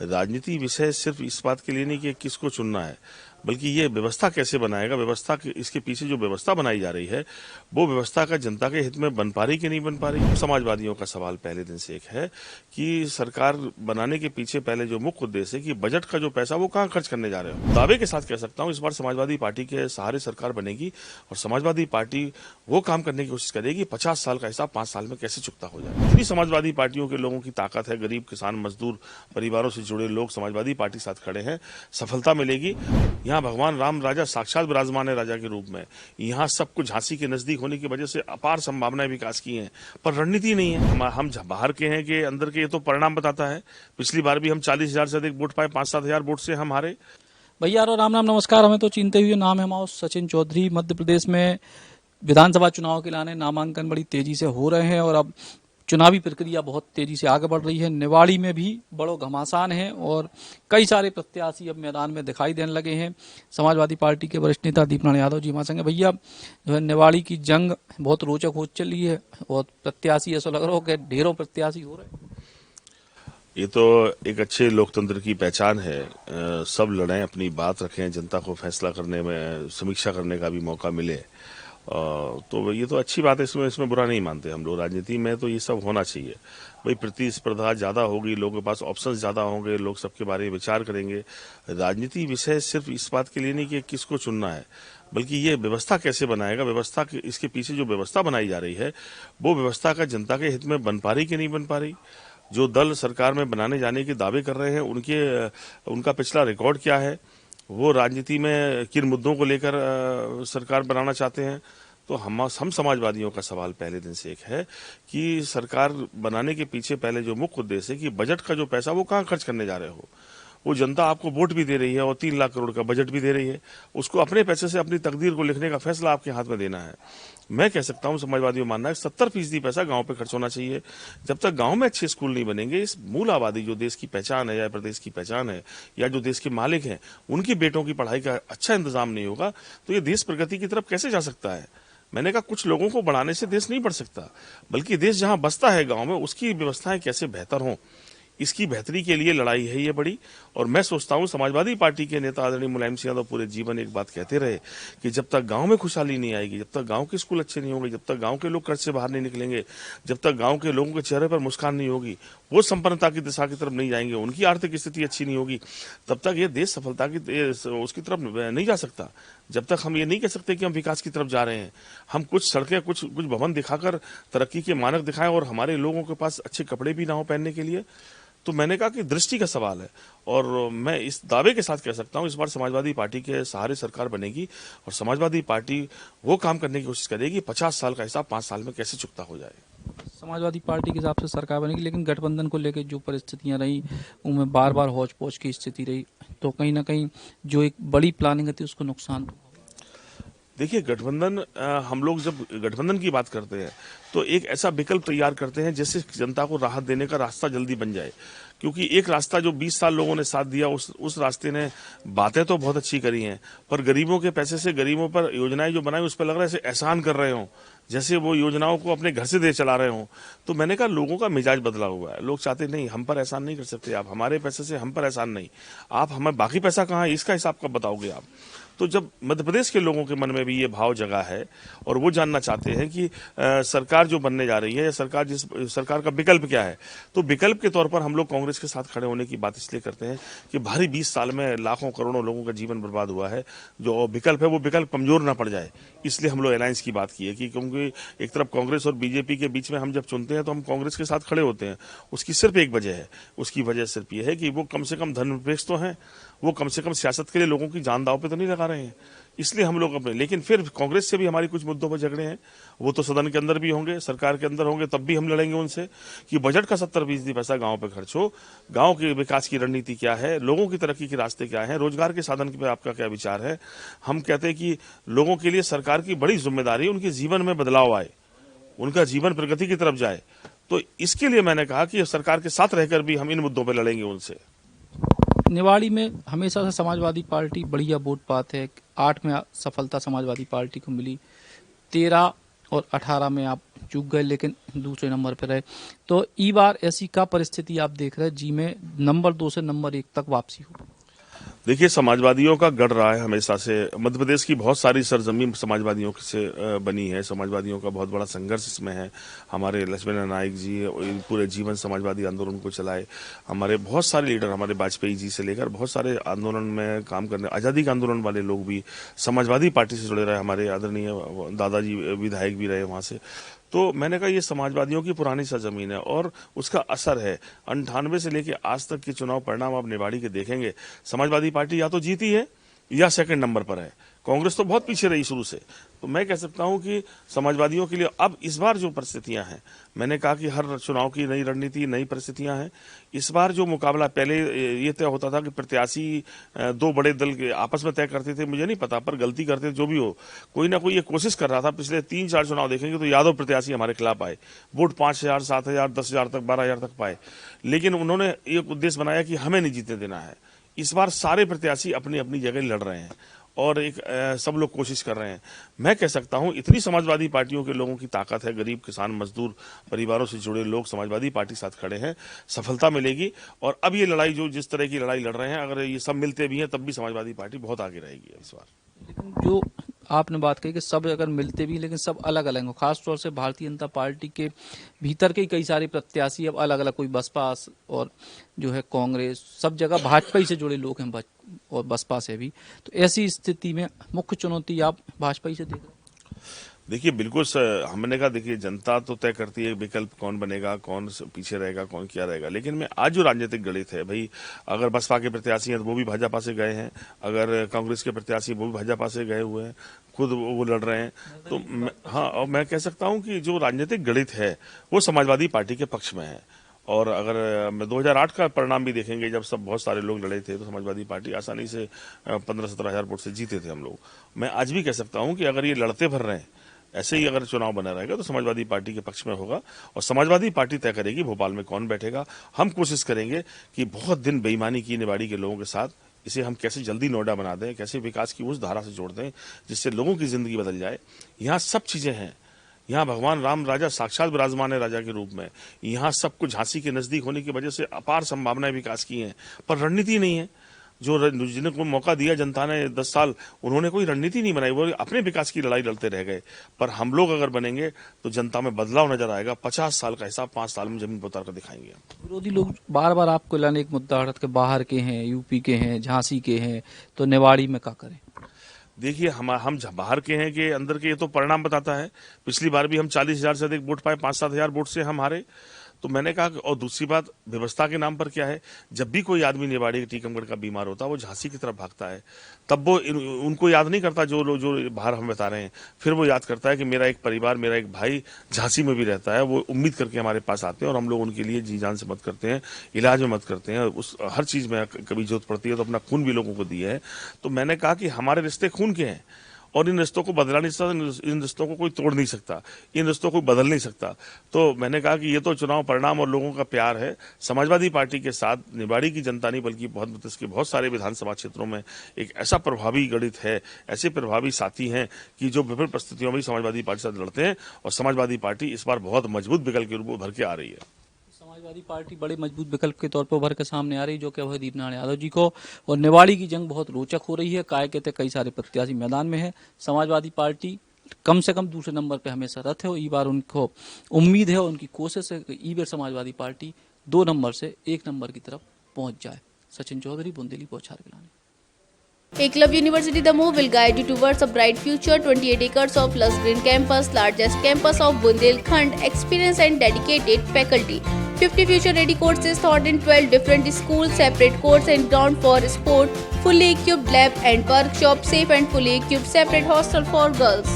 राजनीति विषय सिर्फ इस बात के लिए नहीं कि किसको चुनना है, बल्कि ये व्यवस्था कैसे बनाएगा, व्यवस्था इसके पीछे जो व्यवस्था बनाई जा रही है वो व्यवस्था का जनता के हित में बन पा रही कि नहीं बन पा रही। समाजवादियों का सवाल पहले दिन से एक है कि सरकार बनाने के पीछे पहले जो मुख्य उद्देश्य है कि बजट का जो पैसा वो कहाँ खर्च करने जा रहे हो। दावे के साथ कह सकता हूँ इस बार समाजवादी पार्टी के सहारे सरकार बनेगी और समाजवादी पार्टी वो काम करने की कोशिश करेगी 50 साल का हिसाब 5 साल में कैसे चुकता हो जाए। इतनी समाजवादी पार्टियों के लोगों की ताकत है, गरीब किसान मजदूर परिवारों से जुड़े लोग समाजवादी पार्टी के साथ खड़े हैं, सफलता मिलेगी। यहाँ भगवान राम राजा साक्षात विराजमान है राजा के रूप में। यहाँ सब कुछ झांसी के नजदीक होने की वजह से अपार संभावनाएं विकास की हैं, पर रणनीति नहीं है। हम बाहर के हैं कि अंदर के, ये तो परिणाम बताता है। पिछली बार भी हम 40,000 से अधिक वोट पाए, 5-7 हजार वोट से हम हारे। भैया और राम नाम नमस्कार। हमें तो चिंते हुए नाम है हमारा सचिन चौधरी। मध्य प्रदेश में विधानसभा चुनाव के लाने नामांकन बड़ी तेजी से हो रहे हैं और अब चुनावी प्रक्रिया बहुत तेजी से आगे बढ़ रही है। निवाड़ी में भी बड़ो घमासान है और कई सारे प्रत्याशी अब मैदान में दिखाई देने लगे हैं। समाजवादी पार्टी के वरिष्ठ नेता दीपनारायण यादव जी हमारे संग। भैया जो है निवाड़ी की जंग बहुत रोचक हो चली है और प्रत्याशी ऐसा लग रहा हो कि ढेरों प्रत्याशी हो रहे हैं। ये तो एक अच्छे लोकतंत्र की पहचान है। सब लड़ें, अपनी बात रखें, जनता को फैसला करने में, समीक्षा करने का भी मौका मिले। तो ये तो अच्छी बात है, इसमें बुरा नहीं मानते हम लोग। राजनीति में तो ये सब होना चाहिए भाई। प्रतिस्पर्धा ज्यादा होगी, लोगों के पास ऑप्शंस ज्यादा होंगे, लोग सबके बारे में विचार करेंगे। राजनीति विषय सिर्फ इस बात के लिए नहीं कि किसको चुनना है, बल्कि ये व्यवस्था कैसे बनाएगा, व्यवस्था इसके पीछे जो व्यवस्था बनाई जा रही है वो व्यवस्था का जनता के हित में बन पा रही कि नहीं बन पा रही। जो दल सरकार में बनाने जाने के दावे कर रहे हैं उनका पिछला रिकॉर्ड क्या है, वो राजनीति में किन मुद्दों को लेकर सरकार बनाना चाहते हैं। तो हम समाजवादियों का सवाल पहले दिन से एक है कि सरकार बनाने के पीछे पहले जो मुख्य उद्देश्य है कि बजट का जो पैसा वो कहाँ खर्च करने जा रहे हो। वो जनता आपको वोट भी दे रही है और 3 लाख करोड़ का बजट भी दे रही है, उसको अपने पैसे से अपनी तकदीर को लिखने का फैसला आपके हाथ में देना है। मैं कह सकता हूं समाजवादियों मानना है 70% पैसा गांव पे खर्च होना चाहिए। जब तक गांव में अच्छे स्कूल नहीं बनेंगे, इस मूल आबादी जो देश की पहचान है या प्रदेश की पहचान है या जो देश के मालिक हैं, उनकी बेटों की पढ़ाई का अच्छा इंतजाम नहीं होगा तो ये देश प्रगति की तरफ कैसे जा सकता है। मैंने कहा कुछ लोगों को बढ़ाने से देश नहीं बढ़ सकता, बल्कि देश जहां बसता है गांव में उसकी व्यवस्थाएं कैसे बेहतर हों, इसकी बेहतरी के लिए लड़ाई है ये बड़ी। और मैं सोचता हूं समाजवादी पार्टी के नेता आदरणीय मुलायम सिंह यादव पूरे जीवन एक बात कहते रहे कि जब तक गांव में खुशहाली नहीं आएगी, जब तक गांव के स्कूल अच्छे नहीं होंगे, जब तक गांव के लोग कर्ज से बाहर नहीं निकलेंगे, जब तक गांव के लोगों के चेहरे पर मुस्कान नहीं होगी, वो संपन्नता की दिशा की तरफ नहीं जाएंगे, उनकी आर्थिक स्थिति अच्छी नहीं होगी, तब तक ये देश सफलता की उसकी तरफ नहीं जा सकता। जब तक हम ये नहीं कह सकते कि हम विकास की तरफ जा रहे हैं। हम कुछ सड़कें, कुछ भवन दिखाकर तरक्की के मानक दिखाएं और हमारे लोगों के पास अच्छे कपड़े भी ना हो पहनने के लिए। तो मैंने कहा कि दृष्टि का सवाल है और मैं इस दावे के साथ कह सकता हूं इस बार समाजवादी पार्टी के सहारे सरकार बनेगी और समाजवादी पार्टी वो काम करने की कोशिश करेगी 50 साल का हिसाब 5 साल में कैसे चुकता हो जाए। समाजवादी पार्टी के हिसाब से सरकार बनेगी, लेकिन गठबंधन को लेकर जो परिस्थितियां रही उनमें बार बार हौच पौच की स्थिति रही, तो कहीं ना कहीं जो एक बड़ी प्लानिंग थी उसको नुकसान। देखिए गठबंधन, हम लोग जब गठबंधन की बात करते हैं तो एक ऐसा विकल्प तैयार करते हैं जिससे जनता को राहत देने का रास्ता जल्दी बन जाए। क्योंकि एक रास्ता जो 20 साल लोगों ने साथ दिया, उस रास्ते ने बातें तो बहुत अच्छी करी हैं, पर गरीबों के पैसे से गरीबों पर योजनाएं जो बनाई उस पर लग रहा है जैसे एहसान कर रहे हों, जैसे वो योजनाओं को अपने घर से दे चला रहे हों। तो मैंने कहा लोगों का मिजाज बदला हुआ है, लोग चाहते नहीं हम पर एहसान नहीं कर सकते आप, हमारे पैसे से हम पर एहसान नहीं, आप हमें बाकी पैसा कहाँ है इसका हिसाब कब बताओगे आप। तो जब मध्य प्रदेश के लोगों के मन में भी ये भाव जगा है और वो जानना चाहते हैं कि सरकार जो बनने जा रही है या सरकार का विकल्प क्या है, तो विकल्प के तौर पर हम लोग कांग्रेस के साथ खड़े होने की बात इसलिए करते हैं कि भारी 20 साल में लाखों करोड़ों लोगों का जीवन बर्बाद हुआ है। जो विकल्प है वो विकल्प कमजोर ना पड़ जाए, इसलिए हम लोग अलायंस की बात की है कि क्योंकि एक तरफ कांग्रेस और बीजेपी के बीच में हम जब चुनते हैं तो हम कांग्रेस के साथ खड़े होते हैं। उसकी सिर्फ एक वजह है, उसकी वजह सिर्फ ये है कि वो कम से कम धर्मनिरपेक्ष तो हैं, वो कम से कम सियासत के लिए लोगों की जान दांव पे तो नहीं लगा रहे हैं, इसलिए हम लोग अपने। लेकिन फिर कांग्रेस से भी हमारी कुछ मुद्दों पर झगड़े हैं, वो तो सदन के अंदर भी होंगे, सरकार के अंदर होंगे, तब भी हम लड़ेंगे उनसे कि बजट का 70% पैसा गांव पे खर्च हो। गांव के विकास की रणनीति क्या है, लोगों की तरक्की के रास्ते क्या है, रोजगार के साधन पे आपका क्या विचार है। हम कहते हैं कि लोगों के लिए सरकार की बड़ी जिम्मेदारी, उनके जीवन में बदलाव आए, उनका जीवन प्रगति की तरफ जाए। तो इसके लिए मैंने कहा कि सरकार के साथ रहकर भी हम इन मुद्दों पर लड़ेंगे उनसे। निवाड़ी में हमेशा से समाजवादी पार्टी बढ़िया वोट पाते है। 8 में सफलता समाजवादी पार्टी को मिली, 13 और 18 में आप चूक गए लेकिन दूसरे नंबर पर रहे। तो ई बार ऐसी का परिस्थिति आप देख रहे हैं जी में नंबर 2 से नंबर 1 तक वापसी हो? देखिए, समाजवादियों का गढ़ रहा है हमेशा से। मध्य प्रदेश की बहुत सारी सरजमीन समाजवादियों से बनी है। समाजवादियों का बहुत बड़ा संघर्ष इसमें है। हमारे लक्ष्मण नायक जी पूरे जीवन समाजवादी आंदोलन को चलाए। हमारे बहुत सारे लीडर, हमारे वाजपेयी जी से लेकर बहुत सारे आंदोलन में काम करने, आज़ादी के आंदोलन वाले लोग भी समाजवादी पार्टी से जुड़े रहे। हमारे आदरणीय दादाजी विधायक भी रहे वहाँ से। तो मैंने कहा ये समाजवादियों की पुरानी सरजमीन है और उसका असर है। 98 से लेकर आज तक के चुनाव परिणाम आप निवाड़ी के देखेंगे, समाजवादी पार्टी या तो जीती है या सेकंड नंबर पर है। कांग्रेस तो बहुत पीछे रही शुरू से। तो मैं कह सकता हूं कि समाजवादियों के लिए अब इस बार जो परिस्थितियां हैं, मैंने कहा कि हर चुनाव की नई रणनीति, नई परिस्थितियां हैं। इस बार जो मुकाबला, पहले ये तय होता था कि प्रत्याशी दो बड़े दल के आपस में तय करते थे, मुझे नहीं पता, पर गलती करते जो भी हो, कोई ना कोई ये कोशिश कर रहा था। पिछले 3-4 चुनाव देखेंगे तो यादव प्रत्याशी हमारे खिलाफ आए, वोट 5,000, 7,000, 10,000 तक, 12,000 तक पाए, लेकिन उन्होंने एक उद्देश्य बनाया कि हमें नहीं जीतने देना है। इस बार सारे प्रत्याशी अपनी अपनी जगह लड़ रहे हैं और एक सब लोग कोशिश कर रहे हैं। मैं कह सकता हूं इतनी समाजवादी पार्टियों के लोगों की ताकत है, गरीब किसान मजदूर परिवारों से जुड़े लोग समाजवादी पार्टी साथ खड़े हैं, सफलता मिलेगी। और अब ये लड़ाई, जो जिस तरह की लड़ाई लड़ रहे हैं, अगर ये सब मिलते भी हैं तब भी समाजवादी पार्टी बहुत आगे रहेगी इस बार। लेकिन जो आपने बात कही कि सब अगर मिलते भी लेकिन सब अलग अलग हो, खासतौर से भारतीय जनता पार्टी के भीतर के कई सारे प्रत्याशी अब अलग अलग, कोई बसपा और जो है कांग्रेस, सब जगह भाजपा ही से जुड़े लोग हैं और बसपा से भी। तो ऐसी स्थिति में मुख्य चुनौती आप भाजपा ही से देख रहे हैं? देखिए, बिल्कुल हमने कहा, देखिए जनता तो तय करती है विकल्प कौन बनेगा, कौन पीछे रहेगा, कौन क्या रहेगा। लेकिन मैं आज जो राजनीतिक गणित है भाई, अगर बसपा के प्रत्याशी हैं तो वो भी भाजपा से गए हैं, अगर कांग्रेस के प्रत्याशी वो भी भाजपा से गए हुए हैं, खुद वो लड़ रहे हैं। तो हाँ, और मैं कह सकता हूँ कि जो राजनीतिक गणित है वो समाजवादी पार्टी के पक्ष में है। और अगर 2008 का परिणाम भी देखेंगे, जब सब बहुत सारे लोग लड़े थे तो समाजवादी पार्टी आसानी से 15-17 हजार वोट से जीते थे हम लोग। मैं आज भी कह सकता हूं कि अगर ये लड़ते भर रहे हैं, ऐसे ही अगर चुनाव बना रहेगा तो समाजवादी पार्टी के पक्ष में होगा और समाजवादी पार्टी तय करेगी भोपाल में कौन बैठेगा। हम कोशिश करेंगे कि बहुत दिन बेईमानी की निवाड़ी के लोगों के साथ, इसे हम कैसे जल्दी नोएडा बना दें, कैसे विकास की उस धारा से जोड़ दें जिससे लोगों की जिंदगी बदल जाए। यहाँ सब चीजें हैं। यहाँ भगवान राम राजा साक्षात विराजमान है राजा के रूप में। यहाँ सब कुछ झांसी के नजदीक होने की वजह से अपार संभावनाएं विकास की हैं, पर रणनीति नहीं है। जिनको मौका दिया जनता ने 10 साल, उन्होंने कोई रणनीति नहीं बनाई, वो अपने विकास की लड़ाई लड़ते रह गए। पर हम लोग अगर बनेंगे तो जनता में बदलाव नजर आएगा। 50 साल का हिसाब 5 साल में जमीन पर उतार कर दिखाएंगे। विरोधी लोग बार बार आपको लाने एक मुद्दा हटत के बाहर के हैं, यूपी के हैं, झांसी के हैं, तो निवाड़ी में क्या करें? देखिए, हम बाहर के हैं कि अंदर के, ये तो परिणाम बताता है। पिछली बार भी हम 40,000 से अधिक वोट पाए, 5-7 हजार वोट से हम हारे। तो मैंने कहा, और दूसरी बात व्यवस्था के नाम पर क्या है, जब भी कोई आदमी निवाड़ी टीकमगढ़ का बीमार होता है वो झांसी की तरफ भागता है, तब वो उनको याद नहीं करता जो बाहर हम बता रहे हैं। फिर वो याद करता है कि मेरा एक परिवार, मेरा एक भाई झांसी में भी रहता है। वो उम्मीद करके हमारे पास आते हैं और हम लोग उनके लिए जी जान से मदद करते हैं, इलाज में मदद करते हैं। उस हर चीज में कभी जरूरत पड़ती है तो अपना खून भी लोगों को दिया है। तो मैंने कहा कि हमारे रिश्ते खून के हैं और इन रिश्तों को बदला नहीं सकता, इन रिश्तों को कोई तोड़ नहीं सकता, इन रिश्तों को बदल नहीं सकता। तो मैंने कहा कि ये तो चुनाव परिणाम और लोगों का प्यार है। समाजवादी पार्टी के साथ निवाड़ी की जनता नहीं बल्कि इसके बहुत सारे विधानसभा क्षेत्रों में एक ऐसा प्रभावी गणित है, ऐसे प्रभावी साथी हैं कि जो विभिन्न परिस्थितियों में समाजवादी पार्टी से लड़ते हैं और समाजवादी पार्टी इस बार बहुत मजबूत विकल्प के रूप में उभर के आ रही है। समाजवादी पार्टी बड़े मजबूत विकल्प के तौर पर उभर के सामने आ रही, जो कि अभयदीप नारायण यादव जी को। और निवाड़ी की जंग बहुत रोचक हो रही है, काय कहते कई सारे प्रत्याशी मैदान में है। समाजवादी पार्टी कम से कम दूसरे नंबर पे हमेशा रहते हो। ई बार उनको उम्मीद है, उनकी कोशिश है कि ई बार समाजवादी पार्टी 2 नंबर से 1 नंबर की तरफ पहुंच जाए। सचिन चौधरी, बुंदेली, बौछार Gilani. Eklavya University Damoh will guide you towards a bright future. 28 acres of lush green campus, largest campus of Bundelkhand, experienced and dedicated faculty. 50 future-ready courses taught in 12 different schools, separate courts and ground for sport, fully equipped lab and workshop, safe and fully equipped separate hostel for girls.